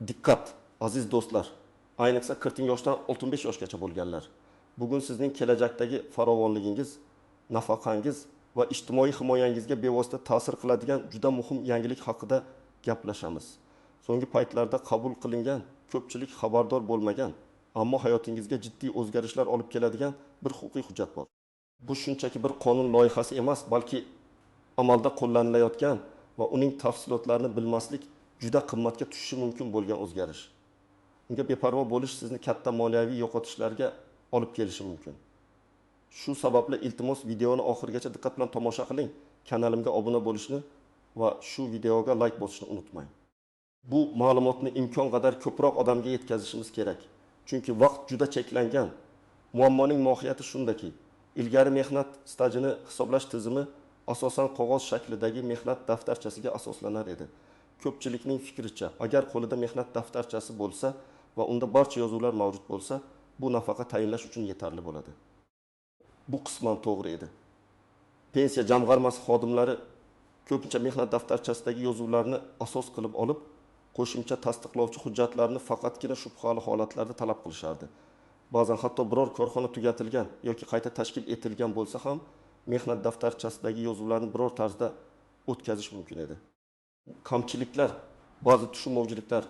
Diqqat, aziz do'stlar. Ayniqsa 40 yoshdan 65 yoshgacha bo'lganlar. Bugun sizning kelajakdagi farovonligingiz, nafaqangiz va ijtimoiy himoyangizga bevosita ta'sir qiladigan juda muhim yangilik haqida gaplashamiz. So'nggi paytlarda qabul qilingan, ko'pchilik xabardor bo'lmagan, ammo hayotingizga jiddiy o'zgarishlar olib keladigan bir huquqiy hujjat bor. Bu shunchaki bir qonun loyihasi emas, balki amalda qo'llanilayotgan va uning tafsilotlarini bilmaslik juda qimmatga tushishi mumkin bo'lgan o'zgarish. Unga beparvo bo'lish sizni katta moliyaviy yo'qotishlarga olib kelishi mumkin. Shu sababli iltimos videoni oxirigacha diqqat bilan tomosha qiling, kanalimga obuna bo'lishni va shu videoga like bosishni unutmang. Bu ma'lumotni imkon qadar ko'proq odamga yetkazishimiz kerak. Chunki vaqt juda cheklangan. Muammoning mohiyati shundaki, ilgari mehnat stajini hisoblash tizimi asosan qog'oz shaklidagi mehnat daftarchasiga asoslanar edi. Ko'pchilikning fikricha, agar qo'lida mehnat daftarchasi bo'lsa va unda barcha yozuvlar mavjud bo'lsa, bu nafaqa tayinlash uchun yetarli bo'ladi. Bu qisman to'g'ri edi. Pensiya jamg'armasi xodimlari ko'pincha mehnat daftarchasidagi yozuvlarni asos qilib olib, qo'shimcha tasdiqlovchi hujjatlarni faqatgina shubhali holatlarda talab qilishardi. Ba'zan hatto biror korxona tugatilgan yoki qayta tashkil etilgan bo'lsa ham, mehnat daftarchasidagi yozuvlarni biror tarzda o'tkazish mumkin edi. Kamchiliklar, ba'zi tushunmovchiliklar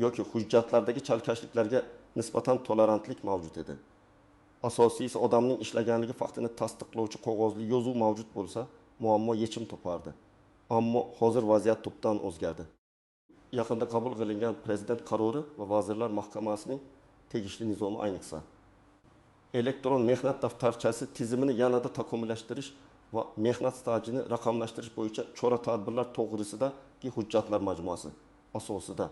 yoki hujjatlardagi chalkashliklarga nisbatan tolerantlik mavjud edi. Asosiysi odamning ishlaganligi faktini tasdiqlovchi qog'ozli yozuv mavjud bo'lsa, muammo yechim topardi. Ammo hozir vaziyat tubdan o'zgardi. Yaqinda qabul qilingan prezident qarori va vazirlar mahkamasining tegishli nizomi ayniqsa elektron mehnat daftarchasi tizimini yanada takomillashtirish va mehnat stajini raqamlashtirish bo'yicha chora-tadbirlar to'g'risidagi hujjatlar majmuasi asosida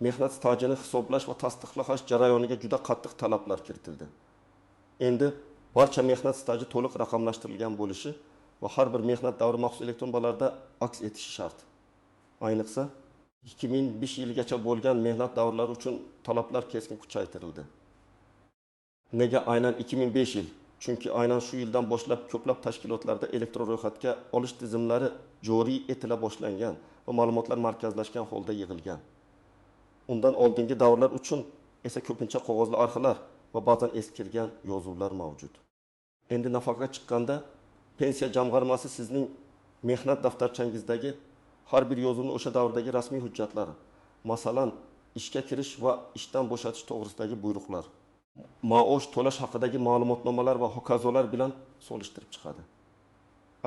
mehnat stajini hisoblash va tasdiqlash jarayoniga juda qattiq talablar kiritildi. Endi barcha mehnat staji to'liq raqamlashtirilgan bo'lishi va har bir mehnat davri maxsus elektron bazalarda aks etishi shart. Ayniqsa 2005 yilgacha bo'lgan mehnat davrlari uchun talablar keskin kuchaytirildi. Nega aynan 2005 yil? Chunki aynan shu yildan boshlab ko'plab tashkilotlarda elektron ro'yxatga olish tizimlari joriy etila boshlangan va ma'lumotlar markazlashgan holda yig'ilgan. Undan oldingi davrlar uchun esa ko'pincha qog'ozli arxivlar va ba'zan eskirgan yozuvlar mavjud. Endi nafaqaga chiqqanda pensiya jamg'armasi sizning mehnat daftarchangizdagi har bir yozuvni o'sha davrdagi rasmiy hujjatlari, masalan, ishga kirish va ishdan bo'shatish to'g'risidagi buyruqlar, maosh to'lash haqidagi ma'lumotnomalar va hokazolar bilan solishtirib chiqadi.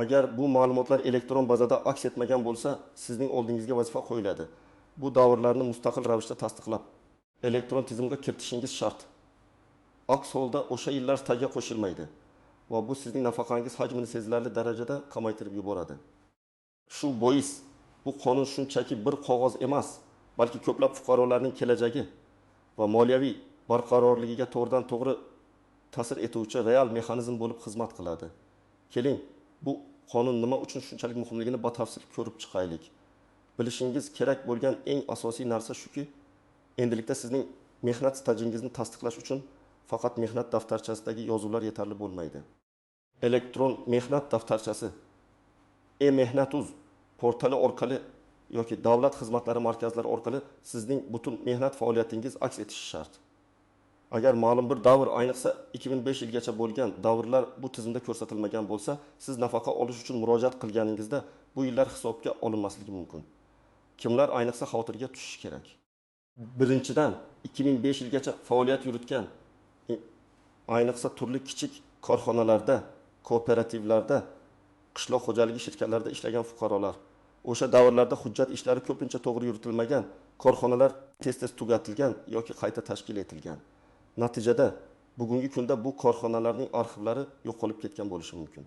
Agar bu ma'lumotlar elektron bazada aks etmagan bo'lsa, sizning oldingizga vazifa qo'yiladi. Bu davrlarni mustaqil ravishda tasdiqlab, elektron tizimga kiritishingiz shart. Aks holda o'sha yillar stajga qo'shilmaydi va bu sizning nafaqangiz hajmini sezilarli darajada kamaytirib yuboradi. Shu bois bu qonun shunchaki bir qog'oz emas, balki ko'plab fuqarolarning kelajagi va moliyaviy barqarorligiga to'g'ridan to'g'ri ta'sir etuvchi real mexanizm bo'lib xizmat qiladi. Keling, bu qonun nima uchun shunchalik muhimligini batafsil ko'rib chiqaylik. Bilishingiz kerak bo'lgan eng asosiy narsa shuki, endilikda sizning mehnat stajingizni tasdiqlash uchun faqat mehnat daftarchasidagi yozuvlar yetarli bo'lmaydi. Elektron mehnat daftarchasi e-mehnat.uz portali orqali yoki davlat xizmatlari markazlari orqali sizning butun mehnat faoliyatingiz aks etishi shart. Agar ma'lum bir davr, ayniqsa 2005 yilgacha bo'lgan davrlar bu tizimda ko'rsatilmagan bo'lsa, siz nafaqa olish uchun murojaat qilganingizda bu yillar hisobga olinmasligi mumkin. Kimlar ayniqsa xavotirga tushishi kerak? Birinchidan, 2005 yilgacha faoliyat yuritgan, ayniqsa turli kichik korxonalarda, kooperativlarda, qishloq xo'jaligi shirkatlarida ishlagan fuqarolar, o'sha davrlarda hujjat ishlari ko'pincha to'g'ri yuritilmagan, korxonalar tez-tez tugatilgan yoki qayta tashkil etilgan. Natijada bugungi kunda bu korxonalarning arxivlari yo'qolib ketgan bo'lishi mumkin.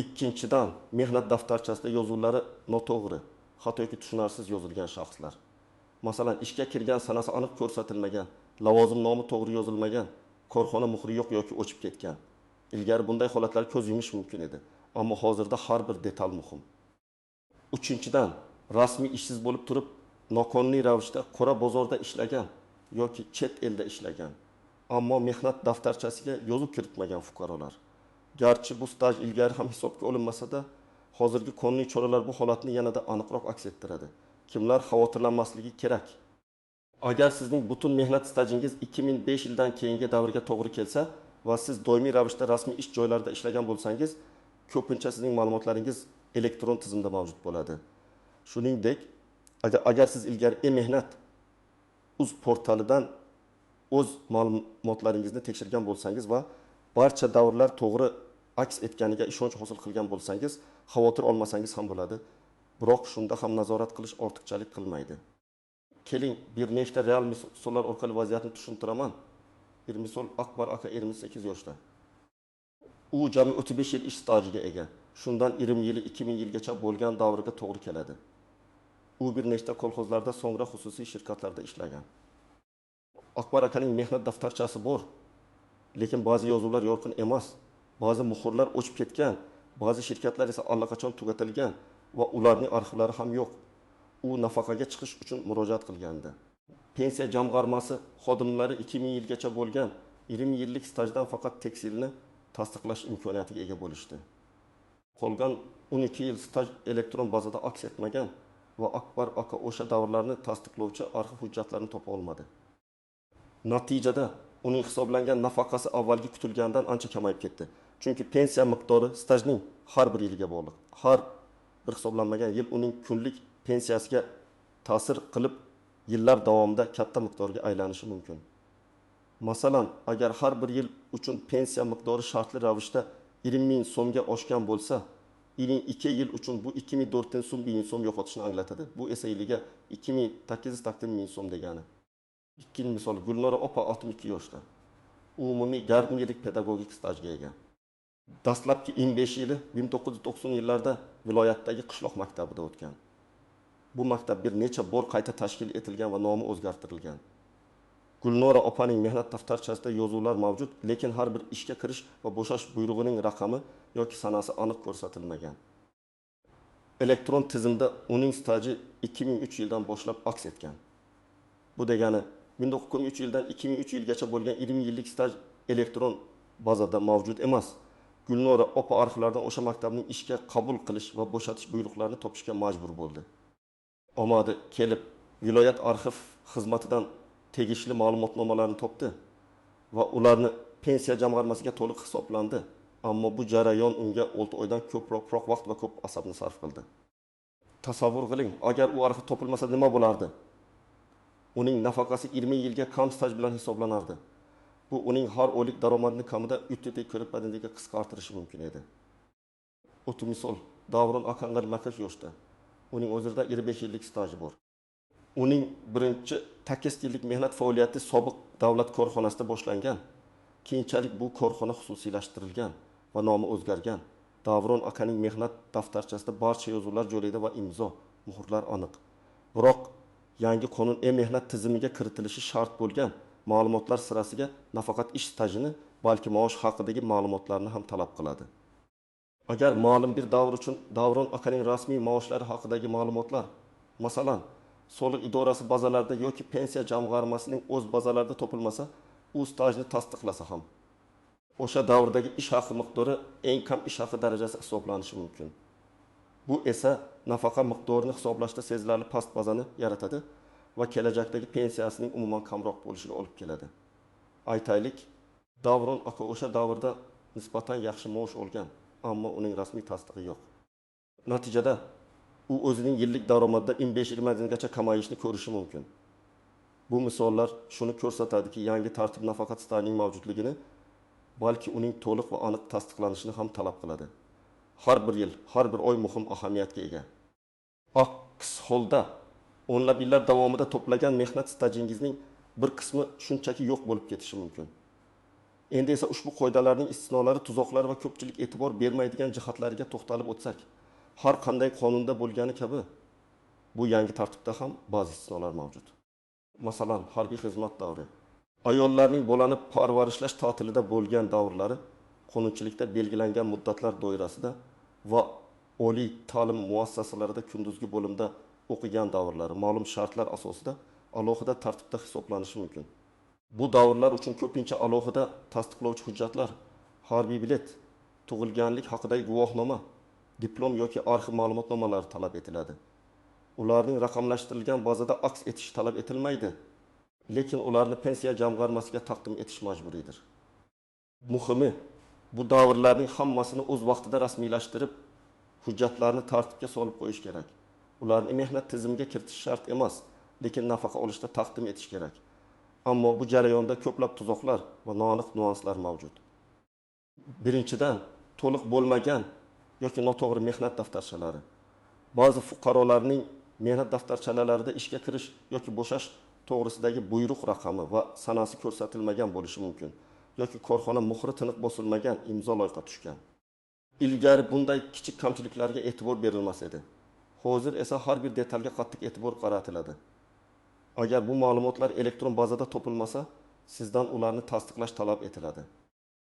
Ikkinchidan, mehnat daftarchasida yozuvlari noto'g'ri, hattoki tushunarsiz yozilgan shaxslar. Masalan, ishga kirgan sanasi aniq ko'rsatilmagan, lavozim nomi to'g'ri yozilmagan, korxona muhri yo'q yoki o'chib ketgan. Ilgari bunday holatlar ko'z yumish mumkin edi, ammo hozirda har bir detal muhim. Uchinchidan, rasmiy ishsiz bo'lib turib, noqonuniy ravishda qora bozorda ishlagan yoki chet elda ishlagan, ammo mehnat daftarchasiga yozuv kiritmagan fuqarolar. Garchi bu staj ilgari ham hisobga olinmasa-da, hozirgi qonuniy choralar bu holatni yanada aniqroq aks ettiradi. Kimlar xavotirlanmasligi kerak? Agar sizning butun mehnat stajingiz 2005 yildan keyingi davrga to'g'ri kelsa va siz doimiy ravishda rasmiy ish joylarida ishlagan bo'lsangiz, ko'pincha sizning ma'lumotlaringiz elektron tizimda mavjud bo'ladi. Shuningdek, agar siz ilgari e-mehnat uz portalidan o'z ma'lumotlaringizni tekshirgan bo'lsangiz va barcha davrlar to'g'ri aks etganiga ishonch hosil qilgan bo'lsangiz, xavotir olmasangiz ham bo'ladi. Biroq shunda ham nazorat qilish ortiqchalik qilmaydi. Keling, bir nechta real misollar orqali vaziyatni tushuntiraman. Bir misol Akbar aka 28 yoshda. U jami 35 yil ish stajiga ega. Shundan 20 yili 2000 yilgacha bo'lgan davrga to'g'ri keladi. U bir nechta kolxozlarda, so'ngra xususiy shirkatlarda ishlagan. Akbar akaning mehnat daftarchasi bor, lekin ba'zi yozuvlar yorqin emas, ba'zi muhrlar o'chib ketgan, ba'zi shirkatlar esa allaqachon tugatilgan va ularning arxivlari ham yo'q. U nafaqaga chiqish uchun murojaat qilgandi. Pensiya jamg'armasi xodimlari 2000 yilgacha bo'lgan 20 yillik stajdan faqat tekstilni tasdiqlash imkoniyatiga ega bo'lishdi. Qolgan 12 yil staj elektron bazada aks etmagan va Akbar aka o'sha davrlarni tasdiqlovchi arxiv hujjatlarini topa olmadi. Natijada uning hisoblangan nafaqasi avvalgi kutilgandan ancha kamayib ketdi. Chunki pensiya miqdori stajning har bir yiliga bog'liq. Har bir hisoblanmagan yil uning kunlik pensiyasiga ta'sir qilib, yillar davomida katta miqdorga aylanishi mumkin. Masalan, agar har bir yil uchun pensiya miqdori shartli ravishda 20 ming so'mga oshgan bo'lsa, yilning 2 yil uchun bu 2400 so'm yo'qotishni anglatadi. Bu esa yiliga 2800 ming so'm degani. Ikkinchi misol, Gulnora opa 62 yoshda. Umumiy yarım yillik pedagogik stajga ega. Dastlabki 15 yili 1990 yillarda viloyatdagi qishloq maktabida o'tgan. Bu maktab bir necha bor qayta tashkil etilgan va nomi o'zgartirilgan. Gulnora opaning mehnat daftarchasida yozuvlar mavjud, lekin har bir ishga kirish va bo'shash buyrug'ining raqami yoki sanasi aniq ko'rsatilmagan. Elektron tizimda uning staji 2003 yildan boshlab aks etgan. Bu degani 1903 yildan 2003 yilgacha bo'lgan 20 yillik staj elektron bazada mavjud emas. Gulnora opa arxivlardan o'sha maktabning ishga qabul qilish va bo'shatish buyruqlarini topishga majbur bo'ldi. Omadi kelib, viloyat arxiv xizmatidan tegishli ma'lumotnomalarni topdi va ularni pensiya jamg'armasiga to'liq hisoblandi. Ammo bu jarayon unga 6 oydan ko'proq vaqt va ko'p asabni sarf qildi. Tasavvur qiling, agar u arxiv topilmasa nima bo'lardi? Uning nafaqasi 20 yilga kam staj bilan hisoblanardi. Bu uning har oylik daromadini kamida 3 ko'rpadiniga qisqartirishi mumkin edi. O'ti misol, Davron Akangar Makash yoshda. Uning o'zida 25 yillik staji bor. Uning birinchi takis yillik mehnat faoliyati sobiq davlat korxonasida boshlangan. Keyinchalik bu korxona xususiylashtirilgan va nomi o'zgargan. Davron akaning mehnat daftarchasida barcha yozuvlar jo'raydi va imzo, muhrlar aniq. Biroq yangi qonun mehnat tizimiga kiritilishi shart bo'lgan ma'lumotlar sirasiga nafaqat ish stajini, balki maosh haqidagi ma'lumotlarni ham talab qiladi. Agar ma'lum bir davr uchun Davron akaning rasmiy maoshlari haqidagi ma'lumotlar, masalan, soliq idorasi bazalarida yoki pensiya jamg'armasining o'z bazalarida topilmasa, u stajni tasdiqlasa ham o'sha davrdagi ish haqi miqdori eng kam ish haqi darajasi hisoblanishi mumkin. Bu esa nafaqa miqdorini hisoblashda sezilarli past bazani yaratadi va kelajakdagi pensiyasining umuman kamroq bo'lishiga olib keladi. Aytaylik, Davron aka o'sha davrda nisbatan yaxshi maosh olgan, ammo uning rasmiy tasdig'i yo'q. Natijada u o'zining yillik daromadida 15-20 gacha kamayishni ko'rishi mumkin. Bu misollar shuni ko'rsatadiki, yangi tartib nafaqat stajining mavjudligini, balki uning to'liq va aniq tasdiqlanishini ham talab qiladi. Har bir yil, har bir oy muhim ahamiyatga ega. Aks holda o'nlab yillar davomida to'plagan mehnat stajingizning bir qismi shunchaki yo'q bo'lib ketishi mumkin. Endi esa ushbu qoidalarning istisnolari, tuzoqlari va ko'pchilik e'tibor bermaydigan jihatlariga to'xtalib o'tsak, har qanday qonunda bo'lgani kabi bu yangi tartibda ham ba'zi istisnolar mavjud. Masalan, harbiy xizmat davri. Ayollarning bo'lanib parvarishlash ta'tilida bo'lgan davrlari qonunchilikda belgilangan muddatlar doirasida va oliy ta'lim muassasalarida kunduzgi bo'limda o'qigan davrlari ma'lum shartlar asosida alohida tartibda hisoblanishi mumkin. Bu davrlar uchun ko'pincha alohida tasdiqlovchi hujjatlar, harbiy bilet, tug'ilganlik haqidagi guvohnoma, diplom yoki arxiv ma'lumotnomalari talab etiladi. Ularning raqamlashtirilgan bazada aks etishi talab etilmaydi. lekin ularni pensiya jamg'armasiga taqdim etish majburiydir. Muhimi, bu davrlarning hammasini o'z vaqtida rasmiylashtirib, hujjatlarni tartibga solib qo'yish kerak. Ularni mehnat tizimiga kiritish shart emas, lekin nafaqa olishda taqdim etish kerak. Ammo bu jarayonda ko'plab tuzoqlar va noaniq nuanslar mavjud. Birinchidan, to'liq bo'lmagan yoki noto'g'ri mehnat daftarchalari. Ba'zi fuqarolarning mehnat daftarchalarida ishga kirish yoki bo'shash to'g'risidagi buyruq raqami va sanasi ko'rsatilmagan bo'lishi mumkin, yoki korxona muhri tiniq bosilmagan imzo loyiqa tushgan. Ilgari bunday kichik kamchiliklarga e'tibor berilmas edi. Hozir esa har bir detalga qattiq e'tibor qaratiladi. Agar bu ma'lumotlar elektron bazada topilmasa, sizdan ularni tasdiqlash talab etiladi.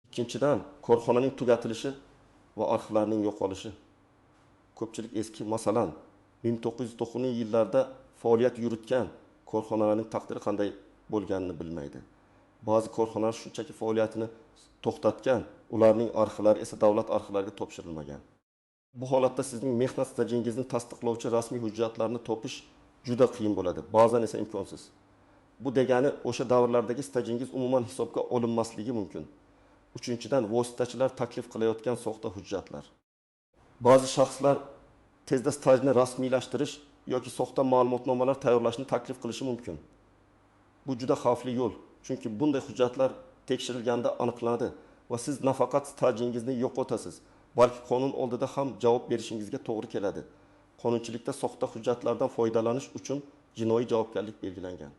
Ikkinchidan, korxonaning tugatilishi va arxivlarning yo'qolishi. Ko'pchilik eski, masalan, 1990-yillarda faoliyat yuritgan korxonalarning taqdiri qanday bo'lganini bilmaydi. Ba'zi korxonalar shunchaki faoliyatini to'xtatgan, ularning arxivlari esa davlat arxivlariga topshirilmagan. Bu holatda sizning mehnat stajingizni tasdiqlovchi rasmiy hujjatlarni topish juda qiyin bo'ladi, ba'zan esa imkonsiz. Bu degani o'sha davrlardagi stajingiz umuman hisobga olinmasligi mumkin. Uchinchidan, vositachilar taklif qilayotgan soxta hujjatlar. Ba'zi shaxslar tezda stajni rasmiylashtirish yoki soxta ma'lumotnomalar tayyorlashni taklif qilishi mumkin. Bu juda xavfli yo'l, chunki bunday hujjatlar tekshirilganda aniqlanadi va siz nafaqat stajingizni yo'qotasiz, balki qonun oldida ham javob berishingizga to'g'ri keladi. Qonunchilikda soxta hujjatlardan foydalanish uchun jinoiy javobgarlik belgilangan.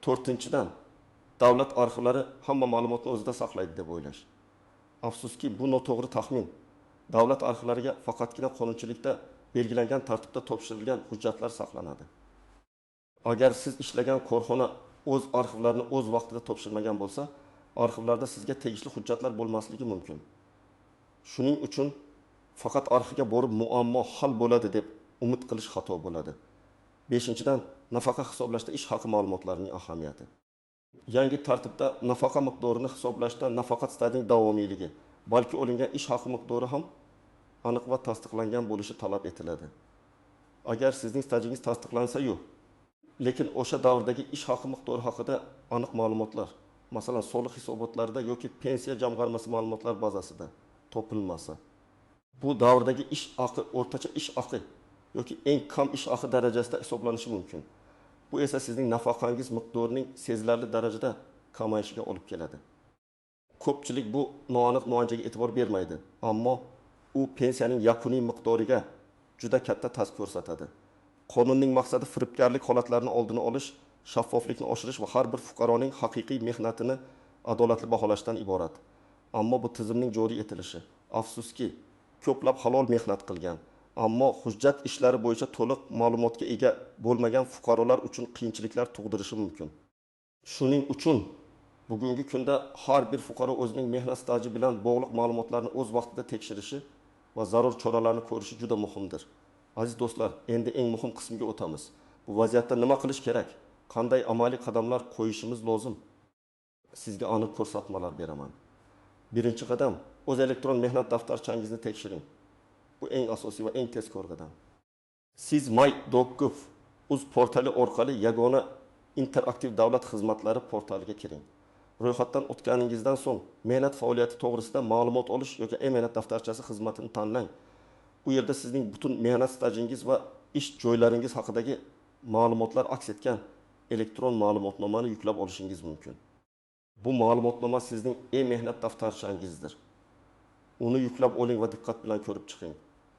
To'rtinchidan, davlat arxivlari hamma ma'lumotni o'zida saqlaydi deb o'ylash. Afsuski, bu noto'g'ri taxmin. Davlat arxivlariga faqatgina qonunchilikda belgilangan tartibda topshirilgan hujjatlar saqlanadi. Agar siz ishlagan korxona o'z arxivlarini o'z vaqtida topshirmagan bo'lsa, arxivlarda sizga tegishli hujjatlar bo'lmasligi mumkin. Shuning uchun faqat arxivga borib muammo hal bo'ladi deb umid qilish xato bo'ladi. Beshinchidan, nafaqa hisoblashda ish haqi ma'lumotlarining ahamiyati. Yangi tartibda nafaqa miqdorini hisoblashda nafaqat stajning davomiyligi, balki olingan ish haqi miqdori ham aniq va tasdiqlangan bo'lishi talab etiladi. Agar sizning stajingiz tasdiqlansa-yu, lekin o'sha davrdagi ish haqi miqdori haqida aniq ma'lumotlar, masalan, soliq hisobotlarida yoki pensiya jamg'armasi ma'lumotlar bazasida topilmasa, bu davrdagi ish haqi o'rtacha ish haqi yoki eng kam ish haqi darajasida hisoblanishi mumkin. Bu esa sizning nafaqangiz miqdorining sezilarli darajada kamayishiga olib keladi. Ko'pchilik bu noaniq muolajaga e'tibor bermaydi, ammo u pensiyaning yakuniy miqdoriga juda katta ta'sir ko'rsatadi. Qonunning maqsadi firibgarlik holatlarini oldini olish, shaffoflikni oshirish va har bir fuqaroning haqiqiy mehnatini adolatli baholashdan iborat. Ammo bu tizimning joriy etilishi, afsuski, ko'plab halol mehnat qilgan, ammo hujjat ishlari bo'yicha to'liq ma'lumotga ega bo'lmagan fuqarolar uchun qiyinchiliklar tug'dirishi mumkin. Shuning uchun bugungi kunda har bir fuqaro o'zining mehnat staji bilan bog'liq ma'lumotlarni o'z vaqtida tekshirishi va zarur choralarni ko'rishi juda muhimdir. Aziz do'stlar, endi eng muhim qismiga o'tamiz. Bu vaziyatda nima qilish kerak? Qanday amaliy qadamlar qo'yishimiz lozim? Sizga aniq ko'rsatmalar beraman. Birinchi qadam, o'z elektron mehnat daftarchangizni tekshiring. Bu eng asosiy va eng tezkor qadam. Siz my.gov uz portali orqali yagona interaktiv davlat xizmatlari portaliga kiring. Ro'yxatdan o'tganingizdan so'ng mehnat faoliyati to'g'risida ma'lumot olish yoki e-mehnat daftarchasi xizmatini tanlang. Bu yerda sizning butun mehnat stajingiz va ish joylaringiz haqidagi ma'lumotlar aks etgan elektron ma'lumotnomani yuklab olishingiz mumkin. Bu ma'lumotnoma sizning e-mehnat daftarchangizdir. Uni yuklab oling va diqqat bilan ko'rib chiqing.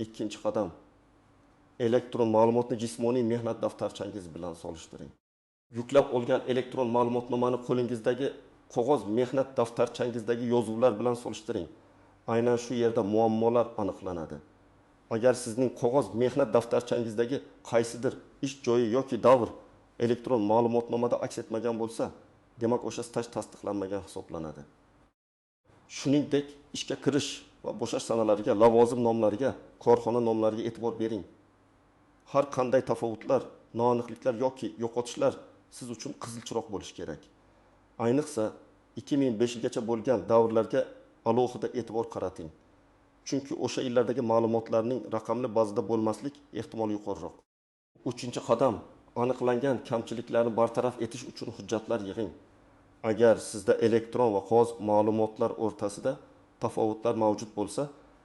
Ikkinchi qadam, elektron ma'lumotni jismoniy mehnat daftarchangiz bilan solishtiring. Yuklab olgan elektron ma'lumotnomani qo'lingizdagi qog'oz mehnat daftarchangizdagi yozuvlar bilan solishtiring. Aynan shu yerda muammolar aniqlanadi. Agar sizning qog'oz mehnat daftarchangizdagi qaysidir ish joyi yoki davr elektron ma'lumotnomada aks etmagan bo'lsa, demak o'sha staj tasdiqlanmagan hisoblanadi. Shuningdek, ishga kirish va bo'shash sanalariga, lavozim nomlariga, korxona nomlariga e'tibor bering. Har qanday tafovutlar, noaniqliklar yoki yo'qotishlar siz uchun qizil chiroq bo'lishi kerak. Ayniqsa 2005 yilgacha bo'lgan davrlarga alohida e'tibor qarating. Chunki o'sha yillardagi ma'lumotlarning raqamli bazada bo'lmaslik ehtimoli yuqoriroq. Uchinchi qadam, aniqlangan kamchiliklarni bartaraf etish uchun hujjatlar yig'ing. Agar sizda elektron va qog'oz ma'lumotlar o'rtasida tafovutlar mavjud bo'lsa,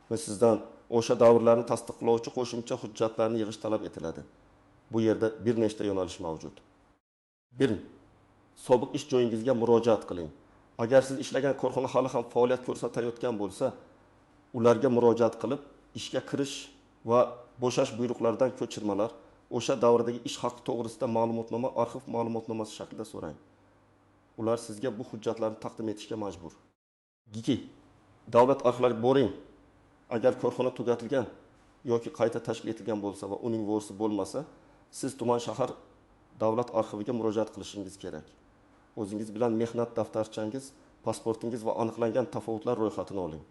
va sizdan o'sha davrlarni tasdiqlovchi qo'shimcha hujjatlarni yig'ish talab etiladi. Bu yerda bir nechta yo'nalish mavjud. 1. Sobiq ish joyingizga murojaat qiling. Agar siz ishlagan korxona hali ham faoliyat ko'rsatayotgan bo'lsa, ularga murojaat qilib, ishga kirish va bo'shash buyruqlaridan ko'chirmalar, o'sha davrdagi ish haqi to'g'risida ma'lumotnoma, arxiv ma'lumotnomasi shaklida so'rang. Ular sizga bu hujjatlarni taqdim etishga majbur. 2. Davlat arxivlariga boring. Agar korxona tugatilgan yoki qayta tashkil etilgan bo'lsa va uning vorisi bo'lmasa, siz tuman shahar davlat arxiviga murojaat qilishingiz kerak. O'zingiz bilan mehnat daftarchangiz, pasportingiz va aniqlangan tafovutlar ro'yxatini oling.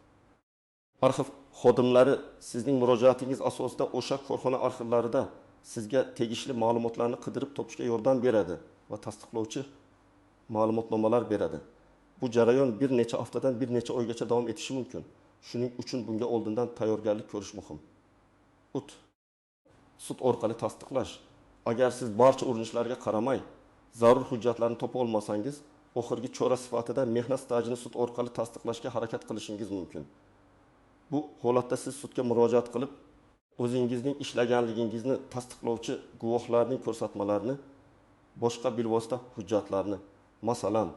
Arxiv xodimlari sizning murojaatingiz asosida o'sha korxona arxivlarida sizga tegishli ma'lumotlarni qidirib topishga yordam beradi va tasdiqlovchi ma'lumotnomalar beradi. Bu jarayon bir necha haftadan bir necha oygacha davom etishi mumkin. Shuning uchun bunga oldindan tayyorgarlik ko'rish muhim. Sud orqali tasdiqlash. Agar siz barcha urinishlarga qaramay, zarur hujjatlarni topa olmasangiz, oxirgi chora sifatida mehnat stajini sud orqali tasdiqlashga harakat qilishingiz mumkin. Bu holatda siz sudga murojaat qilib, o'zingizning ishlaganligingizni tasdiqlovchi guvohlarning ko'rsatmalarini, boshqa bilvosita hujjatlarni, masalan,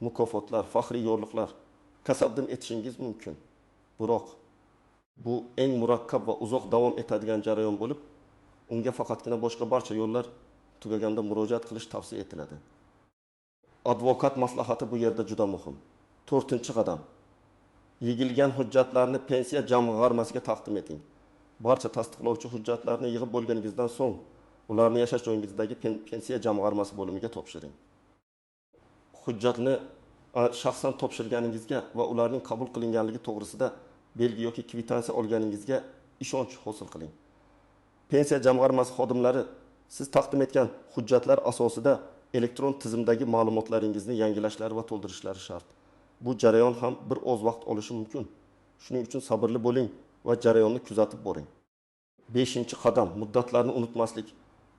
mukofotlar, faxriy yorliqlar taqdim etishingiz mumkin. Biroq bu eng murakkab va uzoq davom etadigan jarayon bo'lib, unga faqatgina boshqa barcha yo'llar tugaganda murojaat qilish tavsiya etiladi. Advokat maslahati bu yerda juda muhim. 4-qadam. Yig'ilgan hujjatlarni pensiya jamg'armasiga taqdim eting. Barcha tasdiqlovchi hujjatlarni yig'ib bo'lganingizdan so'ng, ularni yashash joyingizdagi pensiya jamg'armasi bo'limiga topshiring. Hujjatni shaxsan topshirganingizga va ularning qabul qilinganligi to'g'risida belgi yoki kvitansiya olganingizga ishonch hosil qiling. Pensiya jamg'armasi xodimlari siz taqdim etgan hujjatlar asosida elektron tizimdagi ma'lumotlaringizni yangilashlari va to'ldirishlari shart. Bu jarayon ham bir oz vaqt olishi mumkin. Shuning uchun sabrli bo'ling va jarayonni kuzatib boring. 5-qadam, muddatlarni unutmaslik.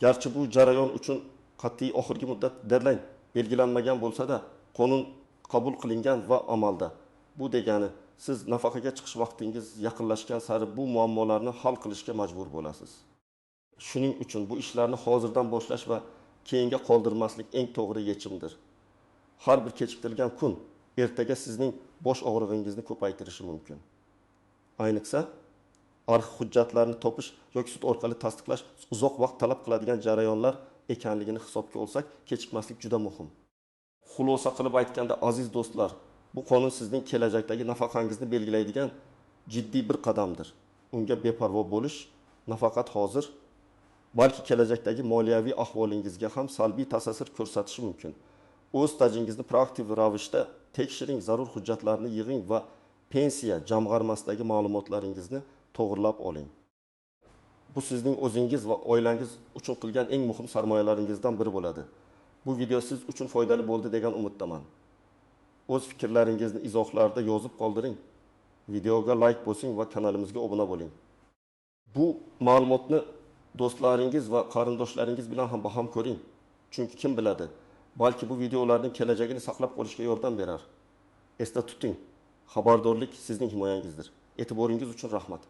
Garchi bu jarayon uchun qat'iy oxirgi muddat deadline belgilanmagan bo'lsa-da, qonun qabul qilingan va amalda. Bu degani siz nafaqaga chiqish vaqtingiz yaqinlashgan sari bu muammolarni hal qilishga majbur bo'lasiz. Shuning uchun bu ishlarni hozirdan boshlash va keyinga qoldirmaslik eng to'g'ri yechimdir. Har bir kechiktirilgan kun ertaga sizning bosh og'rig'ingizni ko'paytirishi mumkin. Ayniqsa, arxiv hujjatlarini topish yoki sud orqali tasdiqlash uzoq vaqt talab qiladigan jarayonlar ekanligini hisobga olsak, kechikmaslik juda muhim. Xulosa qilib aytganda, aziz do'stlar, bu qonun sizning kelajakdagi nafaqangizni belgilaydigan jiddiy bir qadamdir. Unga beparvo bo'lish nafaqat hozir, balki kelajakdagi moliyaviy ahvolingizga ham salbiy ta'sir ko'rsatishi mumkin. O'z stajingizni proaktiv ravishda tekshiring, zarur hujjatlarni yig'ing va pensiya jamg'armasidagi ma'lumotlaringizni to'g'rilab oling. Bu sizning o'zingiz va oilangiz uchun qilgan eng muhim sarmoyalaringizdan biri bo'ladi. Bu video siz uchun foydali bo'ldi degan umiddaman. O'z fikrlaringizni izohlarda yozib qoldiring. Videoga like bosing va kanalimizga obuna bo'ling. Bu ma'lumotni do'stlaringiz va qarindoshlaringiz bilan ham baham ko'ring. Chunki kim biladi, balki bu videolarning kelajagini saqlab qolishga yordam berar. Esda tuting, xabardorlik sizning himoyangizdir. E'tiboringiz uchun rahmat.